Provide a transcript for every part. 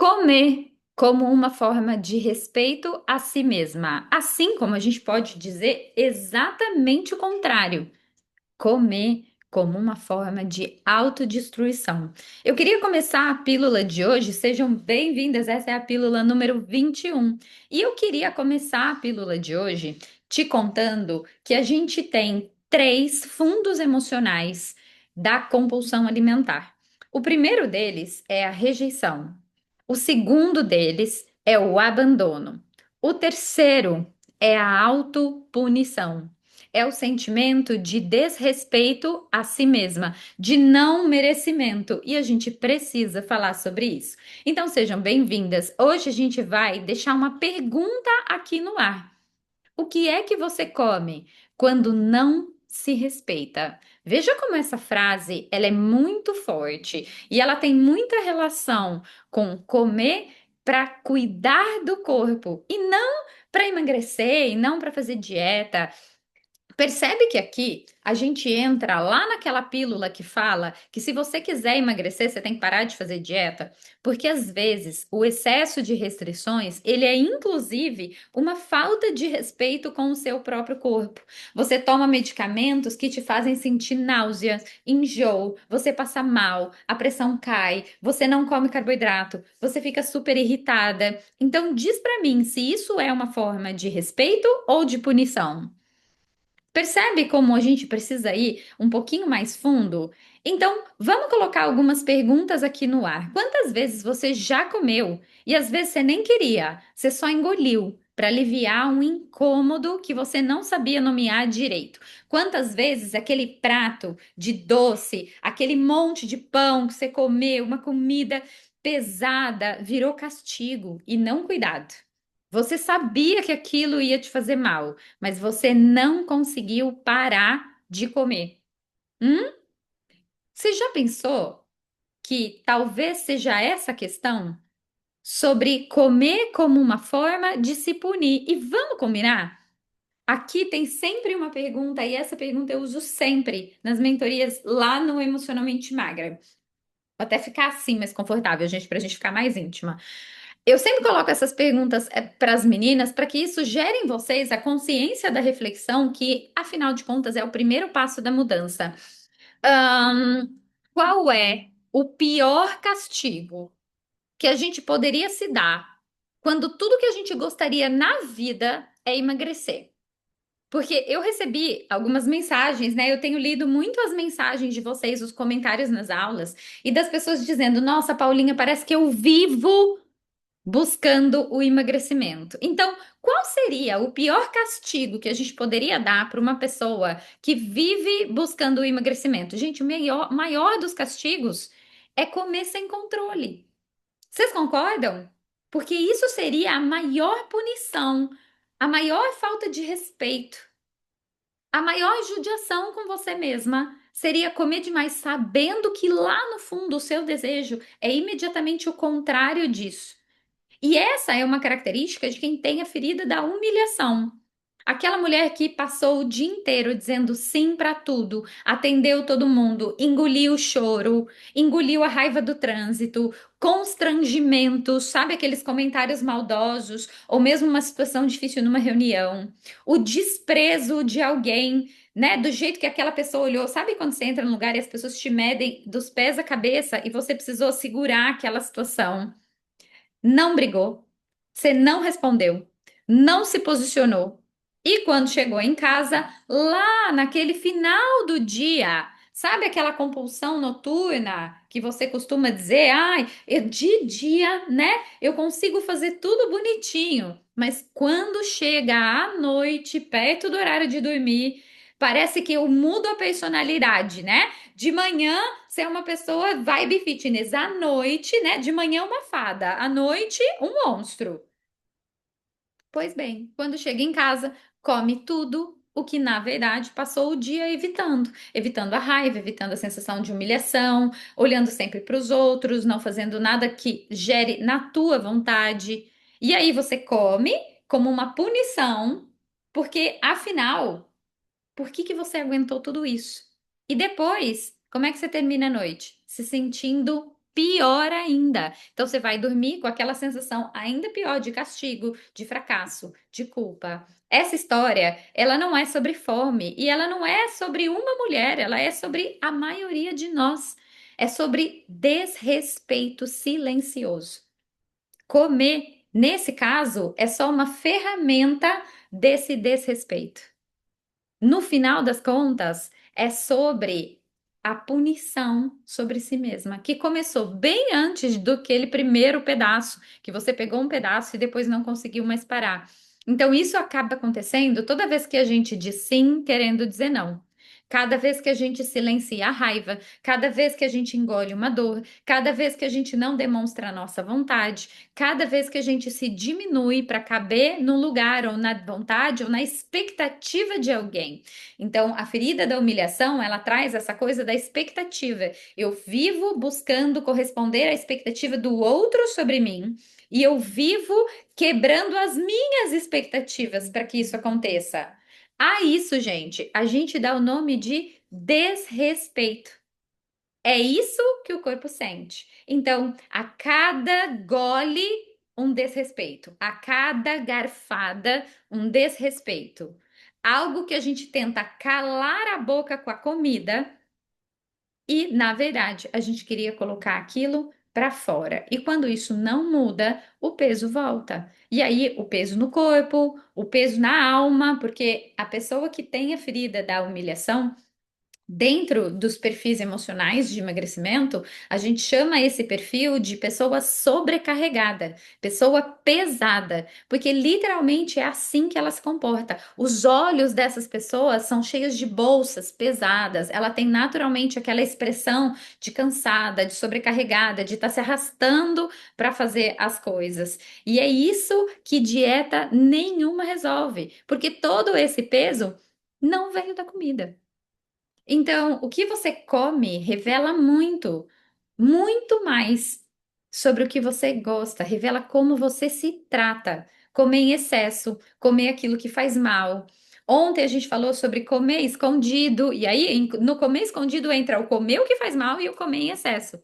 Comer como uma forma de respeito a si mesma. Assim como a gente pode dizer exatamente o contrário. Comer como uma forma de autodestruição. Eu queria começar a pílula de hoje, sejam bem-vindas, essa é a pílula número 21. E eu queria começar a pílula de hoje te contando que a gente tem três fundos emocionais da compulsão alimentar. O primeiro deles é a rejeição. O segundo deles é o abandono. O terceiro é a autopunição. É o sentimento de desrespeito a si mesma, de não merecimento. E a gente precisa falar sobre isso. Então sejam bem-vindas. Hoje a gente vai deixar uma pergunta aqui no ar. O que é que você come quando não se respeita? Veja como essa frase, ela é muito forte e ela tem muita relação com comer para cuidar do corpo e não para emagrecer e não para fazer dieta. Percebe que aqui a gente entra lá naquela pílula que fala que se você quiser emagrecer, você tem que parar de fazer dieta, porque às vezes o excesso de restrições, ele é inclusive uma falta de respeito com o seu próprio corpo. Você toma medicamentos que te fazem sentir náusea, enjoo, você passa mal, a pressão cai, você não come carboidrato, você fica super irritada. Então diz pra mim se isso é uma forma de respeito ou de punição. Percebe como a gente precisa ir um pouquinho mais fundo? Então, vamos colocar algumas perguntas aqui no ar. Quantas vezes você já comeu e às vezes você nem queria, você só engoliu para aliviar um incômodo que você não sabia nomear direito? Quantas vezes aquele prato de doce, aquele monte de pão que você comeu, uma comida pesada, virou castigo e não cuidado? Você sabia que aquilo ia te fazer mal, mas você não conseguiu parar de comer. Hum? Você já pensou que talvez seja essa questão sobre comer como uma forma de se punir? E vamos combinar? Aqui tem sempre uma pergunta, e essa pergunta eu uso sempre nas mentorias lá no Emocionalmente Magra. Até ficar assim mais confortável, gente, para a gente ficar mais íntima. Eu sempre coloco essas perguntas para as meninas para que isso gere em vocês a consciência da reflexão, que, afinal de contas, é o primeiro passo da mudança. Qual é o pior castigo que a gente poderia se dar quando tudo que a gente gostaria na vida é emagrecer? Porque eu recebi algumas mensagens, né? Eu tenho lido muito as mensagens de vocês, os comentários nas aulas, e das pessoas dizendo: Nossa, Paulinha, parece que eu vivo buscando o emagrecimento. Então, qual seria o pior castigo que a gente poderia dar para uma pessoa que vive buscando o emagrecimento? Gente, o maior dos castigos é comer sem controle. Vocês concordam? Porque isso seria a maior punição, a maior falta de respeito, a maior judiação com você mesma. Seria comer demais, sabendo que lá no fundo o seu desejo é imediatamente o contrário disso. E essa é uma característica de quem tem a ferida da humilhação. Aquela mulher que passou o dia inteiro dizendo sim para tudo, atendeu todo mundo, engoliu o choro, engoliu a raiva do trânsito, constrangimentos, sabe aqueles comentários maldosos, ou mesmo uma situação difícil numa reunião, o desprezo de alguém, né, do jeito que aquela pessoa olhou. Sabe quando você entra num lugar e as pessoas te medem dos pés à cabeça e você precisou segurar aquela situação? Não brigou, você não respondeu, não se posicionou. E quando chegou em casa, lá naquele final do dia, sabe aquela compulsão noturna que você costuma dizer, ai, de dia, né? Eu consigo fazer tudo bonitinho, mas quando chega à noite, perto do horário de dormir, parece que eu mudo a personalidade, né? De manhã ser uma pessoa vibe fitness à noite, né? De manhã uma fada, à noite um monstro. Pois bem, quando chega em casa, come tudo o que na verdade passou o dia evitando, evitando a raiva, evitando a sensação de humilhação, olhando sempre para os outros, não fazendo nada que gere na tua vontade. E aí você come como uma punição, porque afinal, por que que você aguentou tudo isso? E depois, como é que você termina a noite? Se sentindo pior ainda. Então você vai dormir com aquela sensação ainda pior de castigo, de fracasso, de culpa. Essa história, ela não é sobre fome e ela não é sobre uma mulher, ela é sobre a maioria de nós. É sobre desrespeito silencioso. Comer, nesse caso, é só uma ferramenta desse desrespeito. No final das contas, é sobre a punição sobre si mesma, que começou bem antes do aquele primeiro pedaço, que você pegou um pedaço e depois não conseguiu mais parar. Então, isso acaba acontecendo toda vez que a gente diz sim, querendo dizer não. Cada vez que a gente silencia a raiva, cada vez que a gente engole uma dor, cada vez que a gente não demonstra a nossa vontade, cada vez que a gente se diminui para caber no lugar ou na vontade ou na expectativa de alguém. Então, a ferida da humilhação, ela traz essa coisa da expectativa. Eu vivo buscando corresponder à expectativa do outro sobre mim e eu vivo quebrando as minhas expectativas para que isso aconteça. A isso, gente, a gente dá o nome de desrespeito. É isso que o corpo sente. Então, a cada gole, um desrespeito. A cada garfada, um desrespeito. Algo que a gente tenta calar a boca com a comida e, na verdade, a gente queria colocar aquilo para fora. E quando isso não muda, o peso volta. E aí, o peso no corpo, o peso na alma, porque a pessoa que tem a ferida da humilhação dentro dos perfis emocionais de emagrecimento, a gente chama esse perfil de pessoa sobrecarregada, pessoa pesada, porque literalmente é assim que ela se comporta. Os olhos dessas pessoas são cheios de bolsas pesadas, ela tem naturalmente aquela expressão de cansada, de sobrecarregada, de estar se arrastando para fazer as coisas. E é isso que dieta nenhuma resolve, porque todo esse peso não veio da comida. Então, o que você come revela muito, muito mais sobre o que você gosta, revela como você se trata. Comer em excesso, comer aquilo que faz mal. Ontem a gente falou sobre comer escondido, e aí no comer escondido entra o comer o que faz mal e o comer em excesso.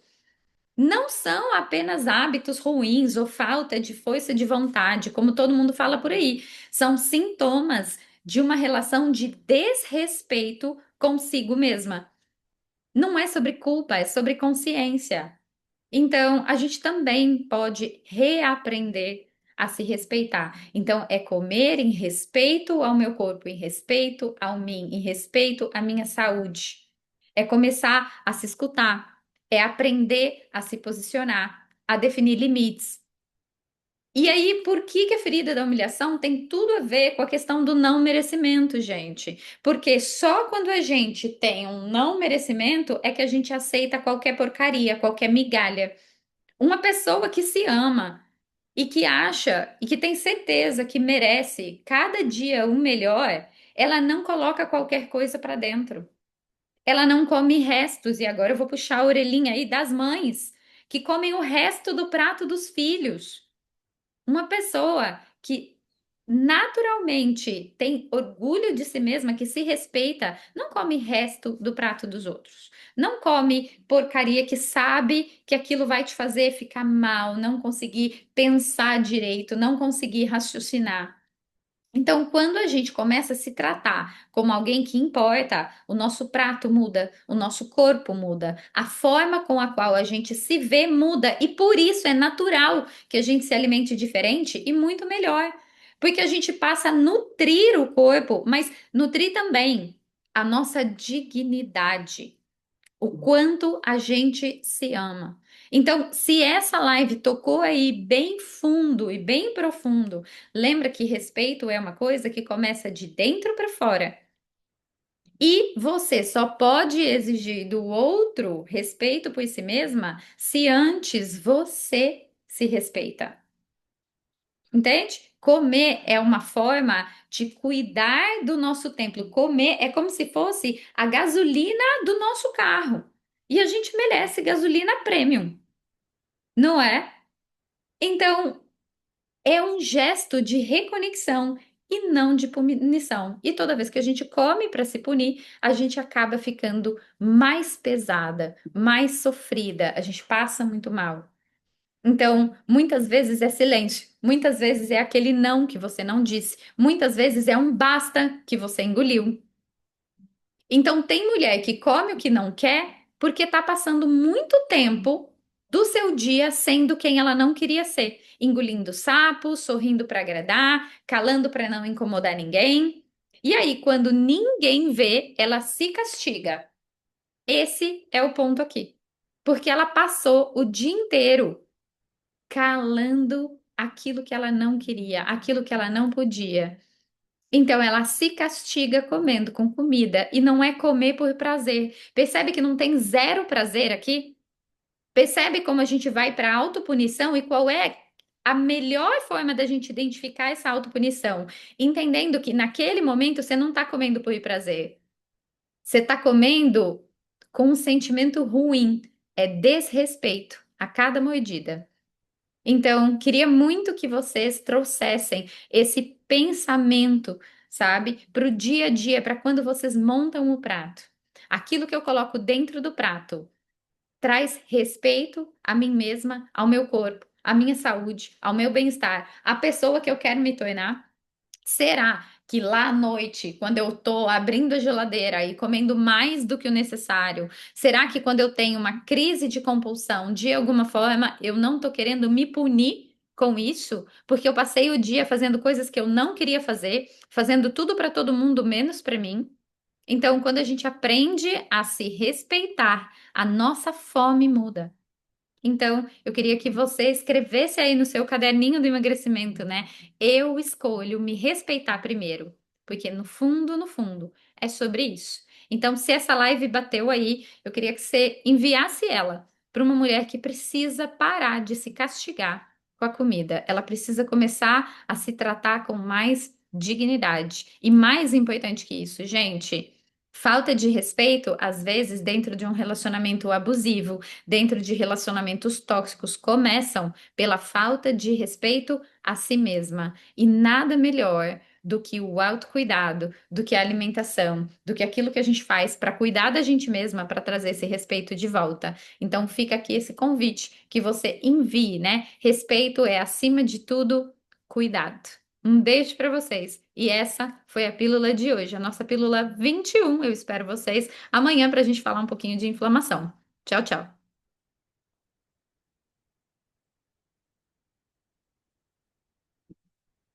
Não são apenas hábitos ruins ou falta de força de vontade, como todo mundo fala por aí. São sintomas de uma relação de desrespeito consigo mesma. Não é sobre culpa, é sobre consciência. Então, a gente também pode reaprender a se respeitar. Então, é comer em respeito ao meu corpo, em respeito ao mim, em respeito à minha saúde. É começar a se escutar, é aprender a se posicionar, a definir limites. E aí, por que que a ferida da humilhação tem tudo a ver com a questão do não merecimento, gente? Porque só quando a gente tem um não merecimento é que a gente aceita qualquer porcaria, qualquer migalha. Uma pessoa que se ama e que acha e que tem certeza que merece cada dia o melhor, ela não coloca qualquer coisa para dentro. Ela não come restos, e agora eu vou puxar a orelhinha aí das mães, que comem o resto do prato dos filhos. Uma pessoa que naturalmente tem orgulho de si mesma, que se respeita, não come resto do prato dos outros. Não come porcaria que sabe que aquilo vai te fazer ficar mal, não conseguir pensar direito, não conseguir raciocinar. Então, quando a gente começa a se tratar como alguém que importa, o nosso prato muda, o nosso corpo muda, a forma com a qual a gente se vê muda, e por isso é natural que a gente se alimente diferente e muito melhor, porque a gente passa a nutrir o corpo, mas nutrir também a nossa dignidade, o quanto a gente se ama. Então, se essa live tocou aí bem fundo e bem profundo, lembra que respeito é uma coisa que começa de dentro para fora. E você só pode exigir do outro respeito por si mesma se antes você se respeita. Entende? Comer é uma forma de cuidar do nosso templo. Comer é como se fosse a gasolina do nosso carro. E a gente merece gasolina premium, não é? Então, é um gesto de reconexão. e não de punição. E toda vez que a gente come para se punir, a gente acaba ficando mais pesada, mais sofrida, a gente passa muito mal. Então, muitas vezes é silêncio, muitas vezes é aquele não que você não disse, muitas vezes é um basta que você engoliu. Então, tem mulher que come o que não quer porque está passando muito tempo do seu dia sendo quem ela não queria ser, engolindo sapo, sorrindo para agradar, calando para não incomodar ninguém. E aí, quando ninguém vê, ela se castiga. Esse é o ponto aqui. Porque ela passou o dia inteiro calando aquilo que ela não queria, aquilo que ela não podia. Então ela se castiga comendo com comida e não é comer por prazer. Percebe que não tem zero prazer aqui? Percebe como a gente vai para a autopunição e qual é a melhor forma da gente identificar essa autopunição? Entendendo que naquele momento você não está comendo por prazer. Você está comendo com um sentimento ruim. É desrespeito a cada mordida. Então, queria muito que vocês trouxessem esse pensamento, sabe, para o dia a dia, para quando vocês montam o prato. Aquilo que eu coloco dentro do prato traz respeito a mim mesma, ao meu corpo, à minha saúde, ao meu bem-estar, à pessoa que eu quero me tornar. Será que lá à noite, quando eu tô abrindo a geladeira e comendo mais do que o necessário, será que quando eu tenho uma crise de compulsão, de alguma forma, eu não tô querendo me punir com isso? Porque eu passei o dia fazendo coisas que eu não queria fazer, fazendo tudo para todo mundo, menos para mim? Então, quando a gente aprende a se respeitar, a nossa fome muda. Então, eu queria que você escrevesse aí no seu caderninho do emagrecimento, né? Eu escolho me respeitar primeiro, porque no fundo, no fundo, é sobre isso. Então, se essa live bateu aí, eu queria que você enviasse ela para uma mulher que precisa parar de se castigar com a comida. Ela precisa começar a se tratar com mais dignidade. E mais importante que isso, gente, falta de respeito, às vezes, dentro de um relacionamento abusivo dentro de relacionamentos tóxicos começam pela falta de respeito a si mesma. E nada melhor do que o autocuidado, do que a alimentação, do que aquilo que a gente faz para cuidar da gente mesma, para trazer esse respeito de volta. Então fica aqui esse convite que você envie, né? Respeito é, acima de tudo, cuidado. Um beijo para vocês. E essa foi a pílula de hoje, a nossa pílula 21. Eu espero vocês amanhã para a gente falar um pouquinho de inflamação. Tchau, tchau.